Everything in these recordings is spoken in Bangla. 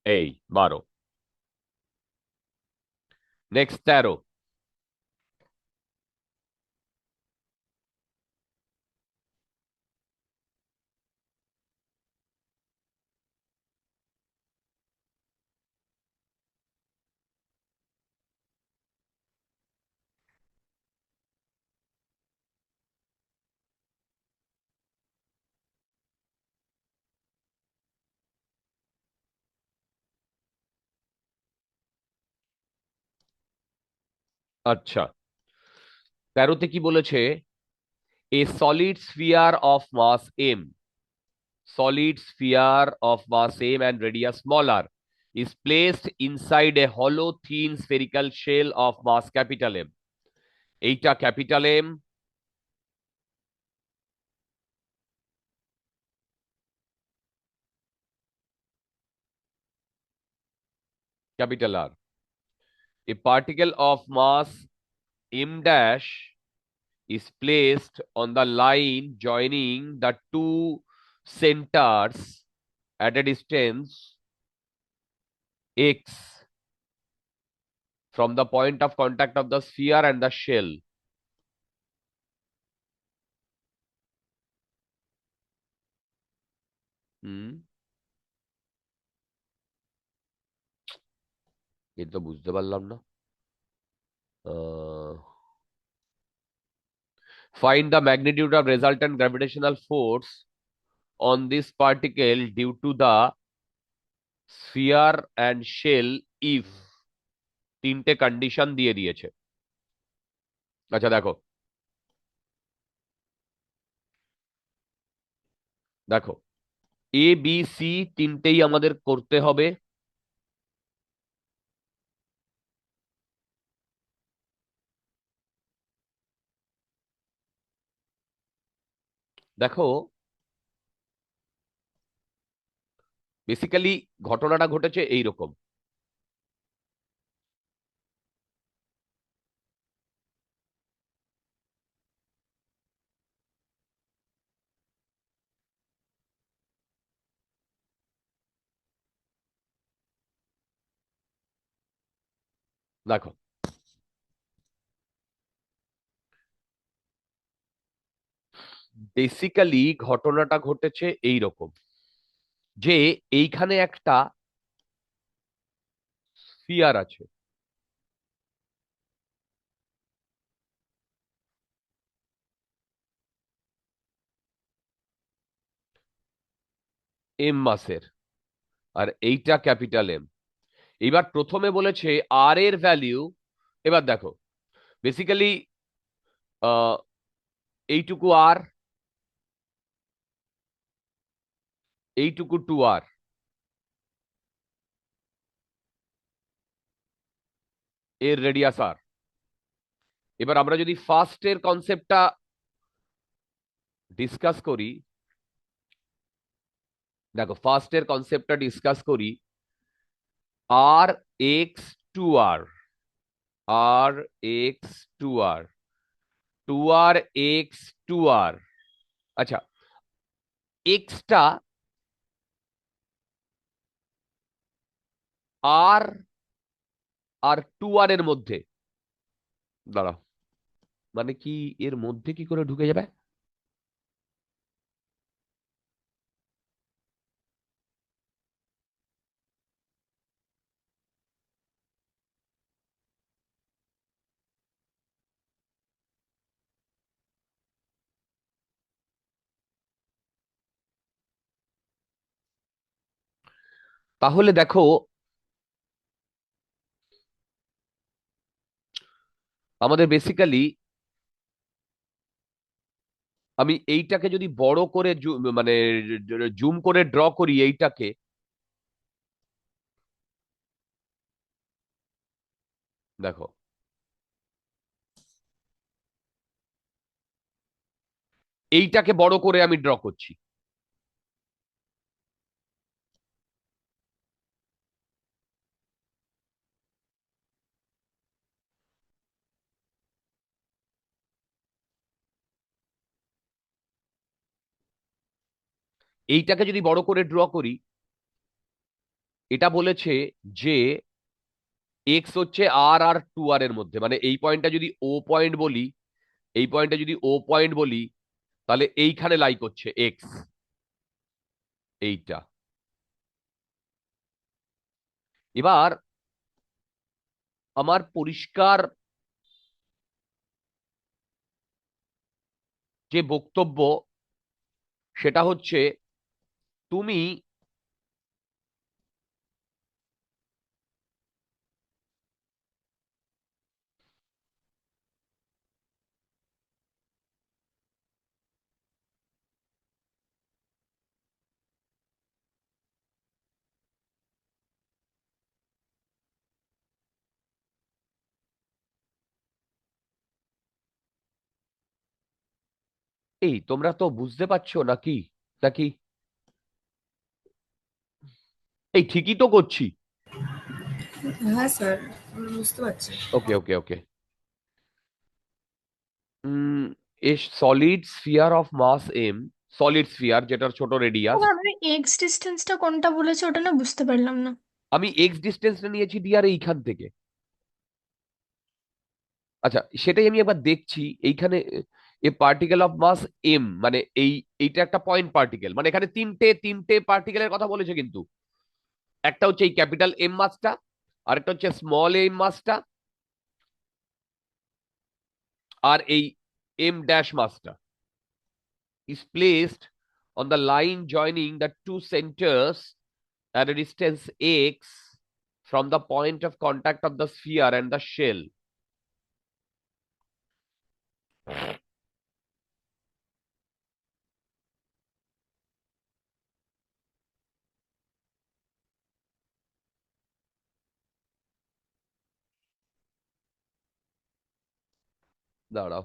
এই 12, নেক্সট 13। আচ্ছা, 13তে কি বলেছে? A solid sphere of mass M, solid sphere of mass m and radius smaller is placed inside a hollow thin spherical shell of mass capital M. এইটা capital M, capital R. A particle of mass m dash is placed on the line joining the two centers at a distance x from the point of contact of the sphere and the shell. হুম, এটা তো বুঝতে পারলাম না। Find the magnitude of resultant gravitational force on this particle due to the sphere and shell if তিনটে কন্ডিশন দিয়ে দিয়েছে। আচ্ছা দেখো, দেখো এ বি সি তিনটেই আমাদের করতে হবে। দেখো বেসিক্যালি ঘটনাটা ঘটেছে এইরকম। দেখো বেসিক্যালি ঘটনাটা ঘটেছে এইরকম যে এইখানে একটা স্ফিয়ার আছে, এম মাসের, আর এইটা ক্যাপিটাল এম। এবার প্রথমে বলেছে আর এর ভ্যালিউ। এবার দেখো বেসিক্যালি এইটুকু আর, এইটুকু টু আর, এর রেডিয়াস আর। এবার আমরা যদি ফার্স্টের কনসেপ্টটা ডিসকাস করি, দেখো ফার্স্টের কনসেপ্টটা ডিসকাস করি, আর এক্স টু আর, আর এক্স টু আর, টু আর এক্স টু আর। আচ্ছা, এক্সটা আর আর টু আর এর মধ্যে, দাঁড়া, মানে কি এর মধ্যে কি করে ঢুকে যাবে? তাহলে দেখো আমাদের বেসিক্যালি আমি এইটাকে যদি বড় করে মানে জুম করে ড্র করি এইটাকে, দেখো এইটাকে বড় করে আমি ড্র করছি। এইটাকে যদি বড় করে ড্র করি, এটা বলেছে যে এক্স হচ্ছে আর আর টু আর এর মধ্যে, মানে এই পয়েন্টটা যদি ও পয়েন্ট বলি, এই পয়েন্টটা যদি ও পয়েন্ট বলি, তাহলে এইখানে লাই করছে এক্স, এইটা। এবার আমার পরিষ্কার যে বক্তব্য সেটা হচ্ছে, তুমি এই তোমরা তো বুঝতে পারছো নাকি? নাকি এই ঠিকই তো করছি? হ্যাঁ স্যার, আমরা বুঝতে পারছি। Okay okay okay. Um a solid sphere of mass M, solid sphere যেটার ছোট রেডিয়াস। তবে আপনি এক্স ডিস্টেন্সটা কোনটা বলেছে ওটা না বুঝতে পারলাম না। আমি এক্স ডিস্টেন্সটা নিয়েছি ডিয়ার এইখান থেকে। আচ্ছা, সেটাই আমি একবার দেখছি। এইখানে এ পার্টিকেল অফ মাস এম, মানে এইটা একটা পয়েন্ট পার্টিকেল, মানে এখানে তিনটে তিনটে পার্টিকেলের কথা বলেছে কিন্তু। একটা হচ্ছে এই ক্যাপিটাল এম মাসটা, আরেকটা হচ্ছে স্মল এম মাসটা, আর এই এম ড্যাশ মাসটা is placed on the line joining the two centers at a distance x from the point of contact of the sphere and the shell. দাঁড়াও,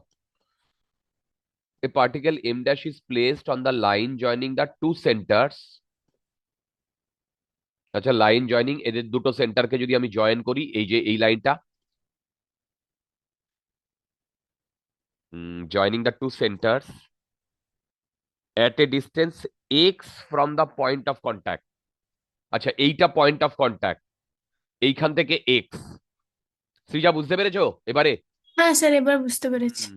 a particle m dash is placed on the line joining the two centers. আচ্ছা, লাইন জয়নিং, এদের দুটো সেন্টারকে যদি আমি জয়েন করি, এই যে এই লাইনটা, joining the two centres at a distance x from the point of contact। আচ্ছা, এইটা পয়েন্ট অফ কন্ট্যাক্ট, এইখান থেকে এক্স। সৃজা, বুঝতে পেরেছো এবারে? হ্যাঁ স্যার, এবার বুঝতে পেরেছি।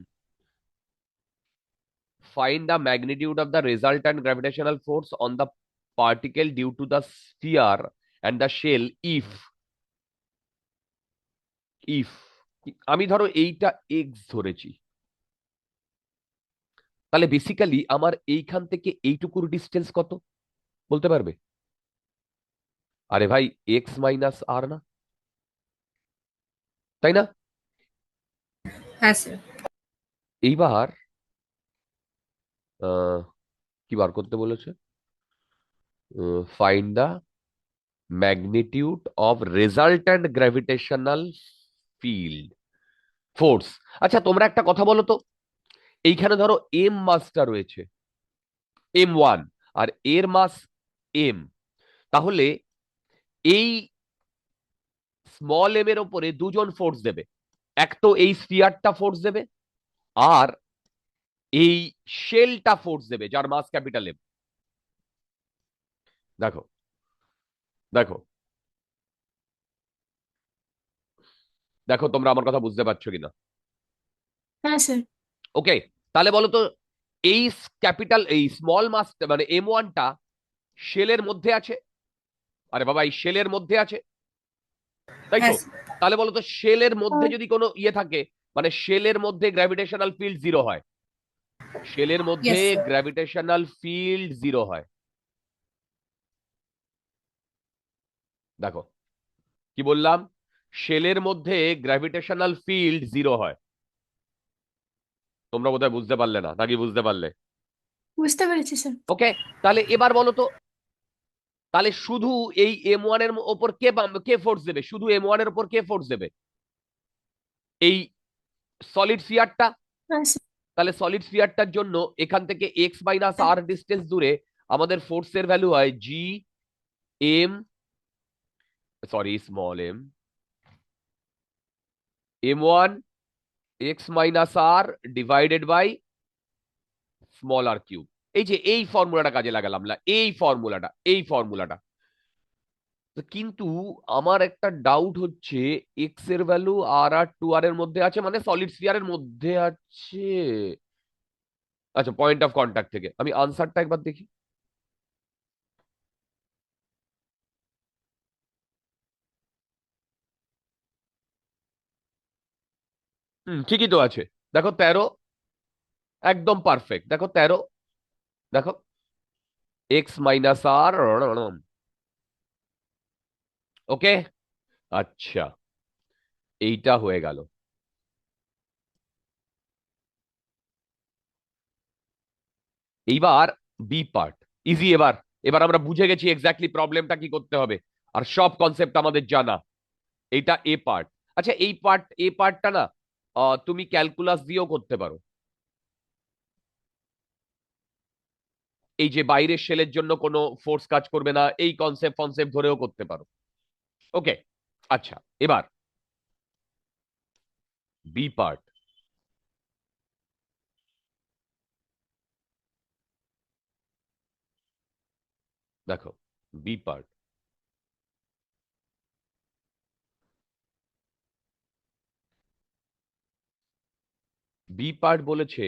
Find the magnitude of the resultant gravitational force on the particle due to the sphere and the shell if আমি ধরো এইটা এক্স ধরেছি, তাহলে বেসিক্যালি আমার এইখান থেকে এইটুকুর ডিস্টেন্স কত বলতে পারবে? আরে ভাই, এক্স মাইনাস আর না, তাই না? হ্যাঁ স্যার। এইবার কি বার করতে বলেছে? Find the magnitude of resultant gravitational field force. আচ্ছা, তোমরা একটা কথা বলো তো, এইখানে ধরো এম মাসটা রয়েছে, এম ওয়ান, আর এর মাস এম, তাহলে এই স্মল এম এর ওপরে দুজন ফোর্স দেবে। এক তো এই স্ফিয়ারটা ফোর্স দেবে, আর এই শেলটা ফোর্স দেবে যার মাস ক্যাপিটাল এম। দেখো দেখো দেখো, তোমরা আমার কথা বুঝতে পারছো কিনা? হ্যাঁ স্যার। ওকে, তাহলে বলো তো, এই ক্যাপিটাল এই স্মল মাস মানে এম ওয়ানটা শেলের মধ্যে আছে। আরে বাবা, এই শেলের মধ্যে আছে, তাই হ্যাঁ তো? স্যার। তাহলে বলো তো, শেলের মধ্যে আর যদি কোনো ইয়ে থাকে, মানে শেলের মধ্যে গ্র্যাভিটেশনাল ফিল্ড জিরো হয়, শেলের মধ্যে yes sir. Gravitational field zero হয়। দেখো কি বললাম, শেলের মধ্যে গ্র্যাভিটেশনাল ফিল্ড জিরো হয়। তোমরা বোধহয় বুঝতে পারলে না, নাকি বুঝতে পারলে? বুঝতে পেরেছি স্যার। ওকে, তাহলে এবার বলো তো, তাহলে শুধু এই M1 এর ওপর কে ফোর্স দেবে? শুধু M1 এর ওপর কে ফোর্স দেবে? এই সলিড স্ফিয়ারটা। হ্যাঁ স্যার। তাহলে সলিড স্ফিয়ারটার জন্য এখান থেকে x - r ডিস্টেন্স দূরে আমাদের ফোর্সের ভ্যালু হয় G M, sorry small m, M1 x - r divided by small r cube. এই যে এই ফর্মুলাটা কাজে লাগালাম না, এই ফর্মুলাটা। কিন্তু আমার একটা ডাউট হচ্ছে, এক্স এর ভ্যালু আর 2r এর মধ্যে আছে, মানে সলিড স্ফিয়ারের মধ্যে আছে। আচ্ছা, পয়েন্ট অফ কন্টাক্ট থেকে আমি আনসারটা একবার দেখি। ঠিকই তো আছে। দেখো 13, একদম পারফেক্ট। দেখো 13, দেখো x - r। ওকে, আচ্ছা, এইটা হয়ে গেল। এইবার বি পার্ট ইজি। এবার এবার আমরা বুঝে গেছি এক্স্যাক্টলি প্রবলেমটা কি করতে হবে, আর সব কনসেপ্ট আমাদের জানা। এইটা এ পার্ট। আচ্ছা, এ পার্টটা না তুমি ক্যালকুলাস দিয়েও করতে পারো। এই যে বাইরের শেলের জন্য কোনো ফোর্স কাজ করবে না, এই কনসেপ্ট কনসেপ্ট ধরেও করতে পারো। ওকে, আচ্ছা, এবার বি পার্ট। দেখো বি পার্ট, বি পার্ট বলেছে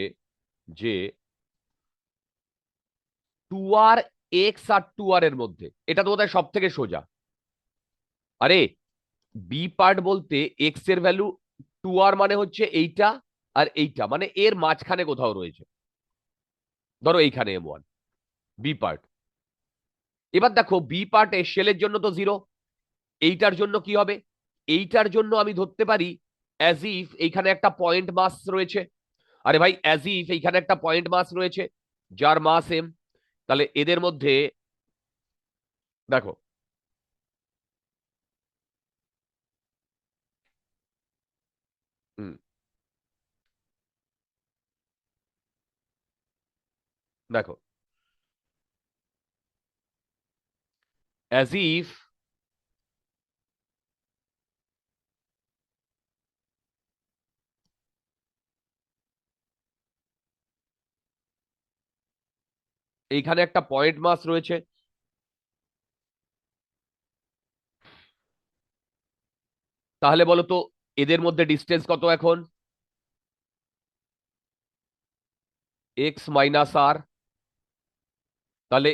যে 2r x আর 2r এর মধ্যে, এটা তো বোধহয় সব থেকে সোজা। আরে, বি পার্ট বলতে এক্স এর ভ্যালু 2r মানে হচ্ছে এইটা, আর এইটা মানে এর মাঝখানে কোথাও রয়েছে। ধরো এইখানে M1, বি পার্ট। এবার দেখো বি পার্টে শেলের জন্য তো 0, এইটার জন্য কি হবে? এইটার জন্য আমি ধরতে পারি অ্যাজ ইফ এইখানে একটা পয়েন্ট মাস রয়েছে। আরে ভাই, অ্যাজ ইফ এইখানে একটা পয়েন্ট মাস রয়েছে যার মাস এম। তাহলে এদের মধ্যে দেখো, হুম, দেখো অ্যাজ ইফ এইখানে একটা পয়েন্ট মাস রয়েছে, তাহলে বলো তো এদের মধ্যে ডিস্টেন্স কত এখন? x - r। তাহলে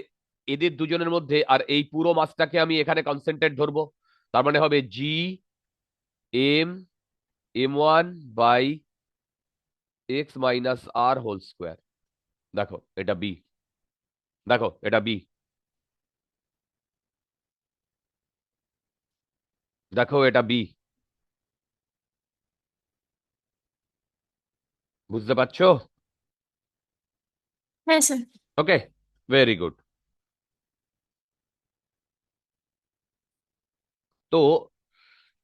এদের দুজনের মধ্যে, আর এই পুরো মাসটাকে আমি এখানে কনসেন্ট্রেট ধরবো, তার মানে হবে G M M1 by x - r whole square. দেখো এটা বি, দেখো এটা বি, দেখো এটা বি। বুঝতে পারছো? হ্যাঁ স্যার। ওকে, ভেরি গুড। তো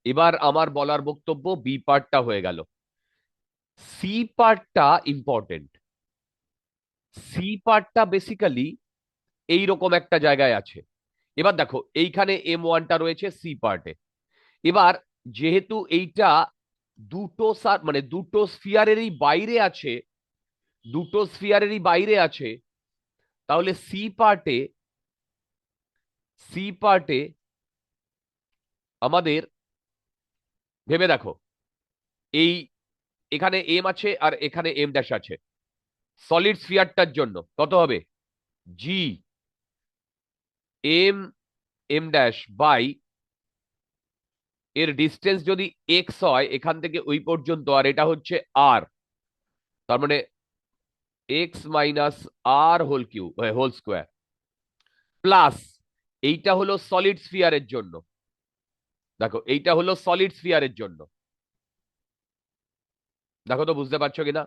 এবার আমার বলার বক্তব্য, বি পার্টটা হয়ে গেল। সি পার্টটা ইম্পর্টেন্ট। সি পার্টটা বেসিক্যালি এইরকম একটা জায়গায় আছে। এবার দেখো এইখানে M1টা রয়েছে সি পার্টে। এবার যেহেতু এইটা মানে দুটো স্ফিয়ারেরই বাইরে আছে, দুটো স্ফিয়ারেরই বাইরে আছে, তাহলে সি পার্টে আমাদের ভেবে দেখো, এই এখানে এম আছে আর এখানে এম ড্যাশ আছে। সলিড স্ফিয়ারটার জন্য কত হবে? G M M dash by এর ডিস্টেন্স যদি এক্স হয় এখান থেকে ওই পর্যন্ত, আর এটা হচ্ছে আর, তার মানে x - r whole square, plus এইটা হলো সলিড স্ফিয়ারের জন্য। দেখো এইটা হলো সলিড স্ফিয়ারের জন্য। দেখো তো বুঝতে পারছো কিনা?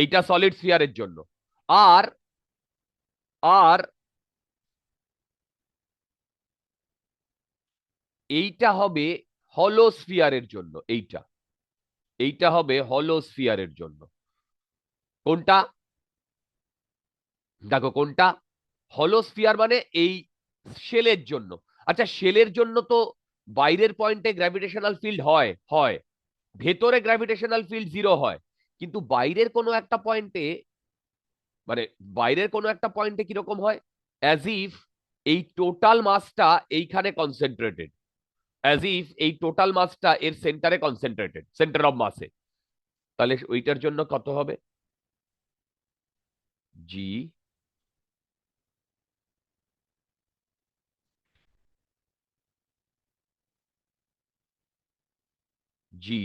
এইটা সলিড স্ফিয়ারের জন্য। আর আর এইটা হবে হলো স্ফিয়ারের জন্য। এইটা এইটা হবে হলো স্ফিয়ারের জন্য। কোনটা? দেখো কোনটা হলো স্ফিয়ার মানে এই শেলের জন্য। আচ্ছা, শেলের জন্য তো বাইরের পয়েন্টে গ্র্যাভিটেশনাল ফিল্ড হয় হয় ভেতরে গ্র্যাভিটেশনাল ফিল্ড জিরো হয়, কিন্তু বাইরের কোনো একটা পয়েন্টে, মানে বাইরের কোনো একটা পয়েন্টে কিরকম হয়, অ্যাজ ইফ এই টোটাল মাসটা এইখানে কনসেন্ট্রেটেড, অ্যাজ ইফ এই টোটাল মাসটা এর সেন্টারে কনসেন্ট্রেটেড, সেন্টার অফ মাসে। তাহলে ওইটার জন্য কত হবে? G G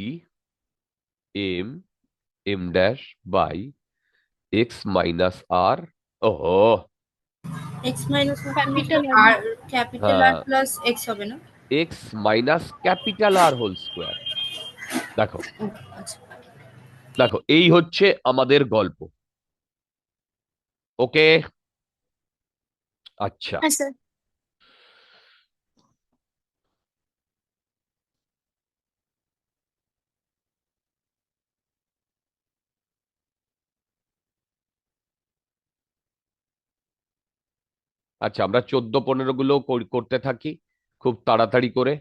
M M dash by X minus R. ওহো, X minus capital R capital R হ্যাঁ, প্লাস এক্স হবে না? X minus capital R whole square. দেখো আচ্ছা। দেখো এই হচ্ছে আমাদের গল্প। ওকে, আচ্ছা হ্যাঁ স্যার। আচ্ছা, আমরা 14-15 গুলো করতে থাকি খুব তাড়াতাড়ি করে।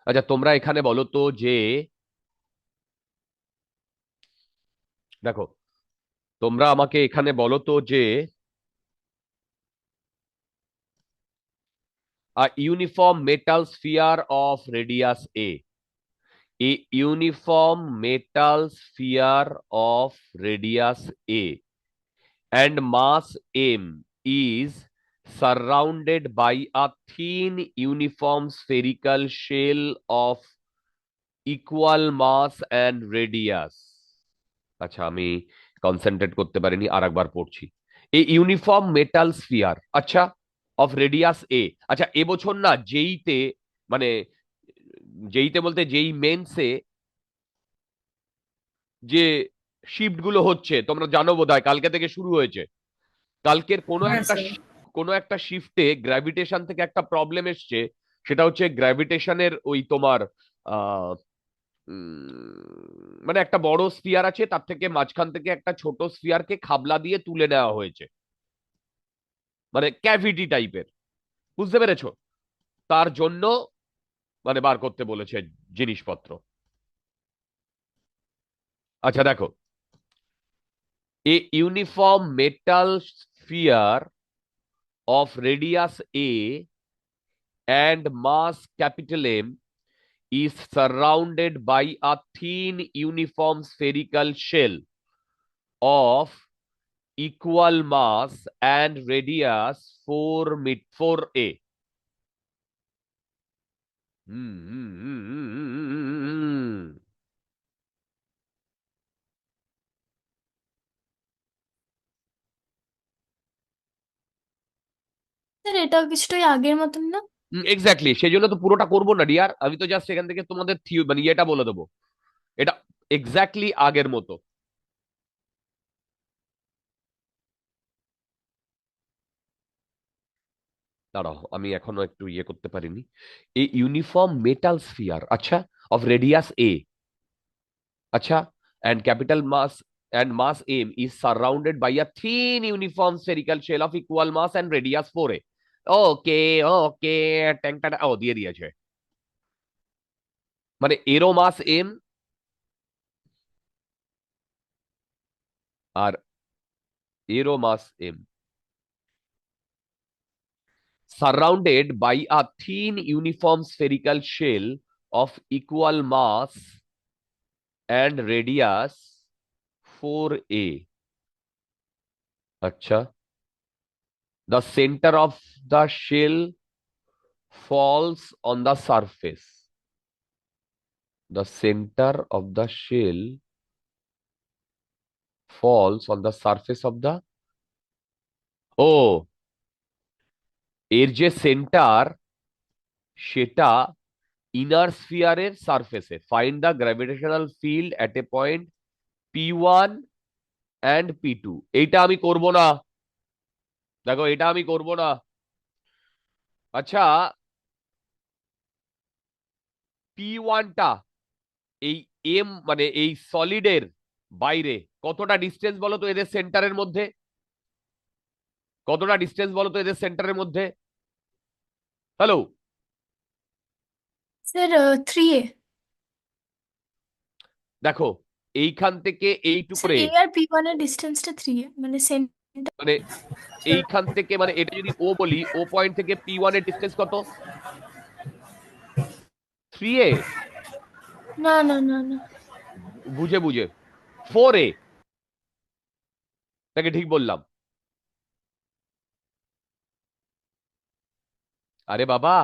আচ্ছা, তোমরা এখানে বলো তো যে, দেখো তোমরা আমাকে এখানে বলো তো যে uniform metal sphere of radius a uniform metal sphere of radius a and mass m is surrounded by a thin uniform spherical shell of equal mass and radius। আচ্ছা, আমি কনসেন্ট্রেট করতে পারিনি, আর একবার পড়ছি। এই ইউনিফর্ম মেটাল স্ফিয়ার, আচ্ছা, অফ রেডিয়াস এ। আচ্ছা, এবছর না জেইতে, মানে জেইতে বলতে যেই মেন্সে যে শিফট গুলো হচ্ছে তোমরা জানো বোধহয়, কালকে থেকে শুরু হয়েছে। কালকের হ্যাঁ স্যার। কোনো একটা শিফটে গ্র্যাভিটেশন থেকে একটা প্রবলেম এসছে। সেটা হচ্ছে গ্র্যাভিটেশনের ওই তোমার আহ মানে একটা বড় স্ফিয়ার আছে, তার থেকে মাঝখান থেকে একটা ছোট স্ফিয়ারকে খাবলা দিয়ে তুলে নেওয়া হয়েছে, মানে ক্যাভিটি টাইপের। বুঝতে পেরেছো? তার জন্য মানে বার করতে বলেছে জিনিসপত্র। আচ্ছা দেখো, এ uniform metal sphere of radius a and mass capital M is surrounded by a thin uniform spherical shell of equal mass and radius 4a। Sir এটাও কিছুটাই আগের মতন না? এক্স্যাক্টলি, সেই জন্য তো পুরোটা করবো না ডিয়ার, আমি তো জাস্ট এখান থেকে তোমাদের মানে ইয়েটা বলে দেবো। এটা এক্স্যাক্টলি আগের মতো। দাঁড়াও, আমি এখনো একটু ইয়ে করতে পারিনি। এই ইউনিফর্ম মেটাল স্ফিয়ার, আচ্ছা, অফ রেডিয়াস এ, আচ্ছা, and capital mass and mass m is surrounded by a thin uniform spherical shell of equal mass and radius 4a। ওকে ওকে, ট্যাঙ্কটা ও দিয়ে দিয়েছে। মানে এরো মাস এম আর arrow mass M surrounded by a thin uniform spherical shell of equal mass and radius 4a। আচ্ছা, the center of the shell falls on the surface। the center of the shell falls on the surface of the, ও এর যে সেন্টার সেটা ইনার স্ফিয়ারের সারফেসে। Find the gravitational field at a point P1 and P2। এইটা আমি করব না, দেখো এটা আমি করব না। আচ্ছা, P1টা এই এম মানে এই সলিডের বাইরে কতটা ডিস্টেন্স বলো তো এদের সেন্টারের মধ্যে? কতটা ডিস্টেন্স বলো তো এদের সেন্টারের মধ্যে? Hello, sir 3A। দেখো এইখান থেকে স্যার এইটুকুরে, এ আর P1 এর ডিস্টেন্সটা 3A, মানে সেন্টার। মানে এইখান থেকে, মানে এটা যদি ও বলি, ও পয়েন্ট থেকে P1 এর ডিস্টেন্স কত? 3A? না না না না। বুঝে বুঝে 4A, তাকে ঠিক বললাম? আরে বাবা,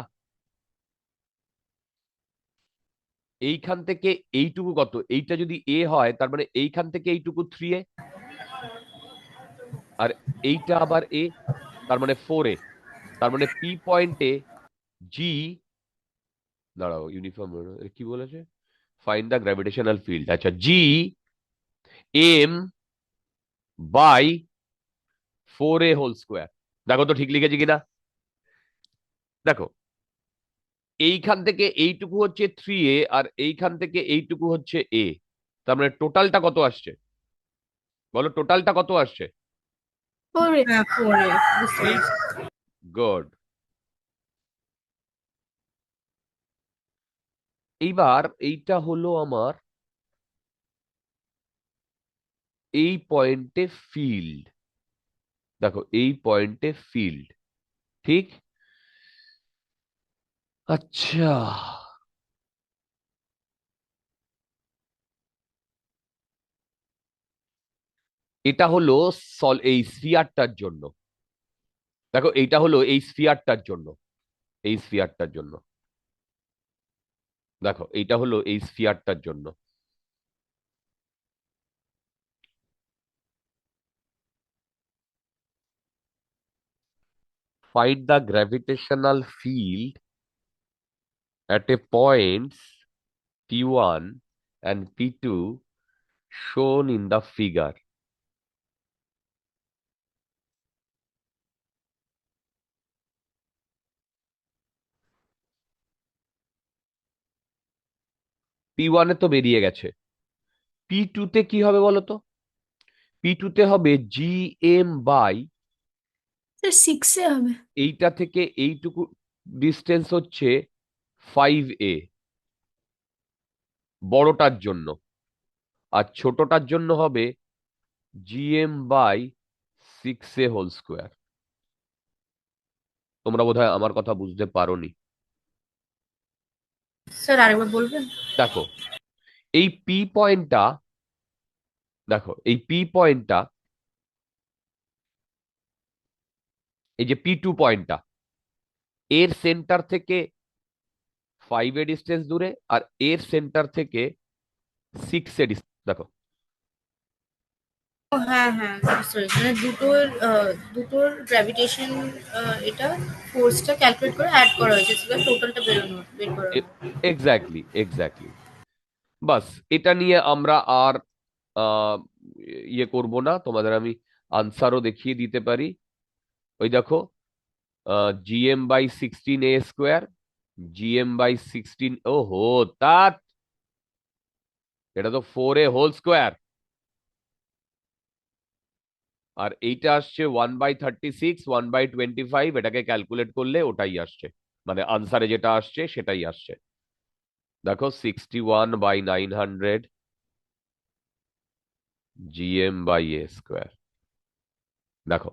এইখান থেকে এইটুকু কত? এইটা যদি এ হয় তার মানে এইখান থেকে এইটুকু 3A, আর এইটা আবার এ, তার মানে 4A। তার মানে পি পয়েন্টে জি, দাঁড়াও ইউনিফর্ম কি বলেছে, ফাইন্ড দ্য গ্র্যাভিটেশনাল ফিল্ড। আচ্ছা, G M by 4A whole square. দেখো তো ঠিক লিখেছি কিনা? দেখো এইখান থেকে এইটুকু হচ্ছে 3A, আর এইখান থেকে এইটুকু হচ্ছে এ। তার মানে টোটালটা কত আসছে বলো? টোটালটা কত আসছে? 4A। হ্যাঁ 4A, বুঝতে ঠিক, পেরেছি। গুড। এইবার এইটা হলো আমার এই পয়েন্টে ফিল্ড। দেখো এই পয়েন্টে ফিল্ড, ঠিক? আচ্ছা, এটা হলো এই স্ফিয়ারটার জন্য। দেখো এইটা হলো এই স্ফিয়ারটার জন্য, এই স্ফিয়ারটার জন্য। দেখো এইটা হলো এই স্ফিয়ারটার জন্য। Find the gravitational field at a points P1 and P2 shown in the figure. P1 এ তো বেরিয়ে গেছে, P2 তে কি হবে বলো তো? P2 তে হবে G M by, sir 6A হবে। এইটা থেকে এইটুকু ডিস্টেন্স হচ্ছে 5A বড়টার জন্য, আর ছোটটার জন্য হবে GM by 6A whole square. তোমরা বোধহয় আমার কথা বুঝতে পারোনি। স্যার আরেকবার বলবেন? দেখো এই পি পয়েন্টটা, দেখো এই পি পয়েন্টটা, এই যে P2 পয়েন্টটা, এর সেন্টার থেকে 5A ডিস্টেন্স দূরে, আর এর সেন্টার থেকে 6A ডিস্টেন্স। দেখো ও হ্যাঁ হ্যাঁ, বুঝতে পেরেছি। মানে দুটোর দুটোর গ্র্যাভিটেশন, এটা ফোর্সটা ক্যালকুলেট করে অ্যাড করা হয়েছে, সেটা টোটালটা বের করা হলো। Exactly exactly. বাস, এটা নিয়ে আমরা আর আহ, ইয়ে করব না, তোমাদের আমি আনসারও দেখিয়ে দিতে পারি। ওই দেখো, GM by 16A square, GM by 16, ও হো, তা এটা তো 4A হোল স্কোয়ার। আর এইটা আসছে 1/36, 1/25, এটাকে ক্যালকুলেট করলে ওটাই আসছে, মানে আনসারে যেটা আসছে সেটাই আসছে। দেখো 61/900 জিএম বাই এ স্কোয়ার। দেখো